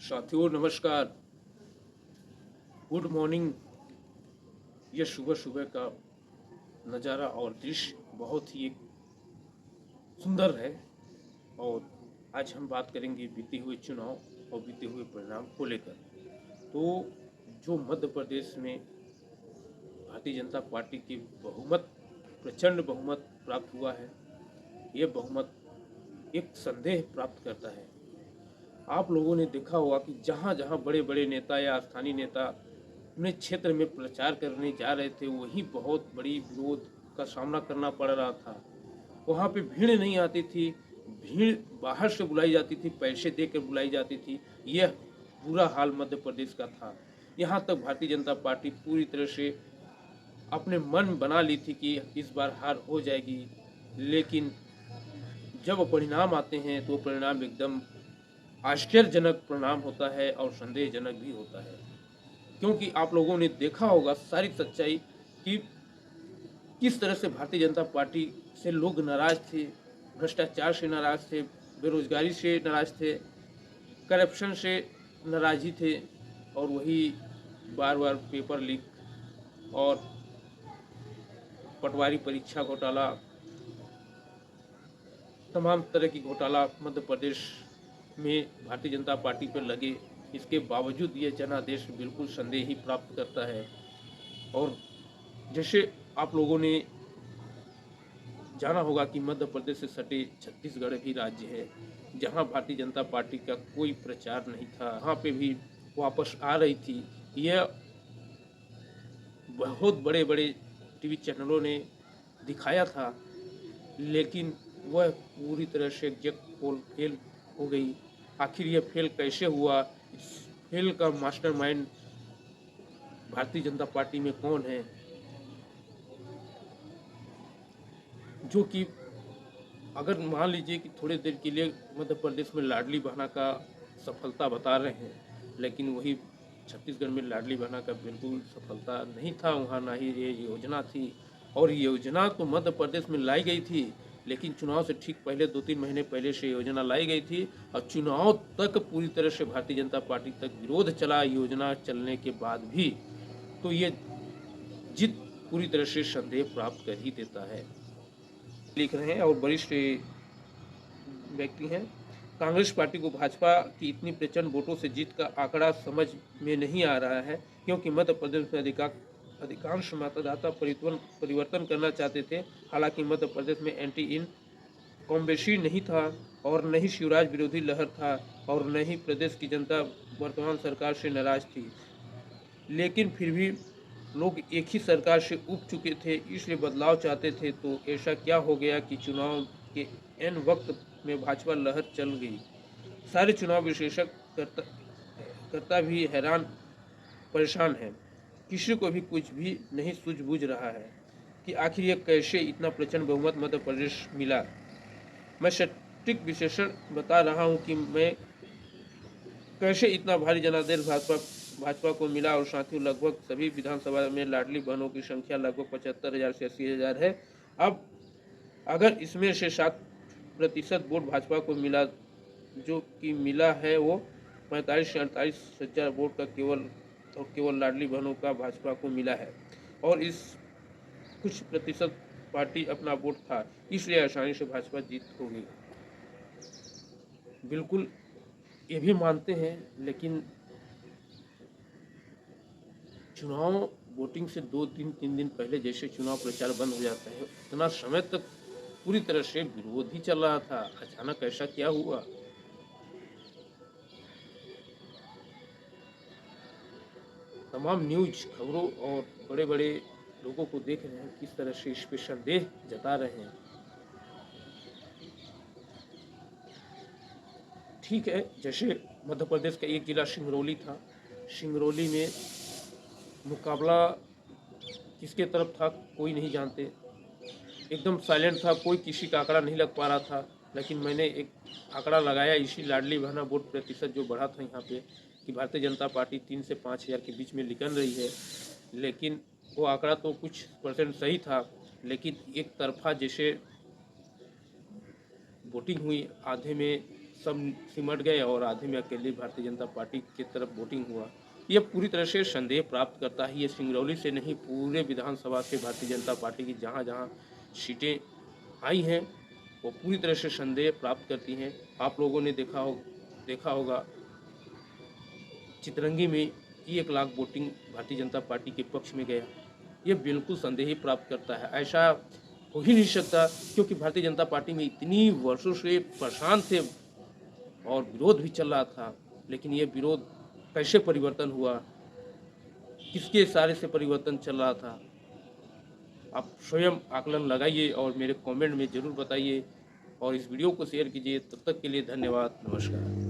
साथियों नमस्कार। Good morning. ये सुबह सुबह का नज़ारा और दृश्य बहुत ही सुंदर है। और आज हम बात करेंगे बीते हुए चुनाव और बीते हुए परिणाम को लेकर। तो जो मध्य प्रदेश में भारतीय जनता पार्टी की बहुमत, प्रचंड बहुमत प्राप्त हुआ है, ये बहुमत एक संदेह प्राप्त करता है। आप लोगों ने देखा होगा कि जहाँ जहाँ बड़े बड़े नेता या स्थानीय नेता अपने क्षेत्र में प्रचार करने जा रहे थे, वहीं बहुत बड़ी विरोध का सामना करना पड़ रहा था। वहाँ पे भीड़ नहीं आती थी, भीड़ बाहर से बुलाई जाती थी, पैसे देकर बुलाई जाती थी। यह बुरा हाल मध्य प्रदेश का था। यहाँ तक भारतीय जनता पार्टी पूरी तरह से अपने मन बना ली थी कि इस बार हार हो जाएगी, लेकिन जब परिणाम आते हैं तो परिणाम एकदम आश्चर्यजनक परिणाम होता है और संदेहजनक भी होता है। क्योंकि आप लोगों ने देखा होगा सारी सच्चाई कि किस तरह से भारतीय जनता पार्टी से लोग नाराज थे, भ्रष्टाचार से नाराज थे, बेरोजगारी से नाराज थे, करप्शन से नाराज ही थे। और वही बार बार पेपर लीक और पटवारी परीक्षा घोटाला, तमाम तरह की घोटाला मध्य प्रदेश में भारतीय जनता पार्टी पर लगे। इसके बावजूद ये जनादेश बिल्कुल संदेह ही प्राप्त करता है। और जैसे आप लोगों ने जाना होगा कि मध्य प्रदेश से सटे छत्तीसगढ़ भी राज्य है, जहां भारतीय जनता पार्टी का कोई प्रचार नहीं था, वहाँ पे भी वापस आ रही थी। यह बहुत बड़े बड़े टीवी चैनलों ने दिखाया था, लेकिन वह पूरी तरह से फेल हो गई। आखिर यह फेल कैसे हुआ? इस फेल का मास्टरमाइंड भारतीय जनता पार्टी में कौन है, जो कि अगर मान लीजिए कि थोड़ी देर के लिए मध्य प्रदेश में लाडली बहना का सफलता बता रहे हैं, लेकिन वही छत्तीसगढ़ में लाडली बहना का बिल्कुल सफलता नहीं था। वहाँ ना ही ये योजना थी। और योजना तो मध्य प्रदेश में लाई गई थी, लेकिन चुनाव से ठीक पहले 2-3 महीने पहले से योजना लाई गई थी और चुनाव तक पूरी तरह से भारतीय जनता पार्टी तक विरोध चला योजना चलने के बाद भी। तो ये जीत पूरी तरह से संदेह प्राप्त कर ही देता है। लिख रहे हैं और वरिष्ठ व्यक्ति हैं। कांग्रेस पार्टी को भाजपा की इतनी प्रचंड वोटों से जीत का आंकड़ा समझ में नहीं आ रहा है, क्योंकि मध्य प्रदेश में अधिकांश मतदाता परिवर्तन करना चाहते थे। हालांकि मध्य प्रदेश में एंटी इन कमोबेशी नहीं था, और न ही शिवराज विरोधी लहर था, और न ही प्रदेश की जनता वर्तमान सरकार से नाराज थी। लेकिन फिर भी लोग एक ही सरकार से उब चुके थे, इसलिए बदलाव चाहते थे। तो ऐसा क्या हो गया कि चुनाव के एन वक्त में भाजपा लहर चल गई। सारे चुनाव विश्लेषक करता भी हैरान परेशान है। किसी को भी कुछ भी नहीं सूझबूझ रहा है कि आखिर यह कैसे इतना प्रचंड बहुमत मध्य प्रदेश मिला। मैं सटीक विश्लेषण बता रहा हूं कि मैं कैसे इतना भारी जनादेश भाजपा को मिला। और साथियों, लगभग सभी विधानसभा में लाडली बहनों की संख्या लगभग 75,000 से 80,000 है। अब अगर इसमें से 7% वोट भाजपा को मिला, जो कि मिला है वो 45 से 48,000 वोट का केवल लाडली बहनों का भाजपा को मिला है। और इस कुछ प्रतिशत पार्टी अपना वोट था, इसलिए आसानी से भाजपा जीत होगी। बिल्कुल ये भी मानते हैं, लेकिन चुनाव वोटिंग से 2-3 दिन पहले जैसे चुनाव प्रचार बंद हो जाता है, उतना समय तक पूरी तरह से विरोध ही चल रहा था। अचानक ऐसा क्या हुआ? तमाम न्यूज खबरों और बड़े बड़े लोगों को देख रहे हैं, किस तरह से इस पे संदेह जता रहे हैं। ठीक है, जैसे मध्य प्रदेश का एक जिला सिंगरौली था। सिंगरौली में मुकाबला किसके तरफ था कोई नहीं जानते, एकदम साइलेंट था, कोई किसी का आंकड़ा नहीं लग पा रहा था। लेकिन मैंने एक आंकड़ा लगाया, इसी लाडली बहना वोट प्रतिशत जो बढ़ा था यहाँ पे, कि भारतीय जनता पार्टी 3 से 5,000 के बीच में निकल रही है। लेकिन वो आंकड़ा तो कुछ परसेंट सही था, लेकिन एक तरफा जैसे वोटिंग हुई, आधे में सब सिमट गए और आधे में अकेले भारतीय जनता पार्टी की तरफ वोटिंग हुआ। यह पूरी तरह से संदेह प्राप्त करता है। ये सिंगरौली से नहीं, पूरे विधानसभा से भारतीय जनता पार्टी की जहाँ-जहाँ सीटें आई हैं, वो पूरी तरह से संदेह प्राप्त करती हैं। आप लोगों ने देखा होगा चितरंगी में 1 लाख वोटिंग भारतीय जनता पार्टी के पक्ष में गया। ये बिल्कुल संदेह ही प्राप्त करता है। ऐसा हो ही नहीं सकता, क्योंकि भारतीय जनता पार्टी में इतनी वर्षों से परेशान थे और विरोध भी चल रहा था। लेकिन ये विरोध कैसे परिवर्तन हुआ, किसके इशारे से परिवर्तन चल रहा था, आप स्वयं आकलन लगाइए और मेरे कमेंट में ज़रूर बताइए और इस वीडियो को शेयर कीजिए। तब तक के लिए धन्यवाद, नमस्कार।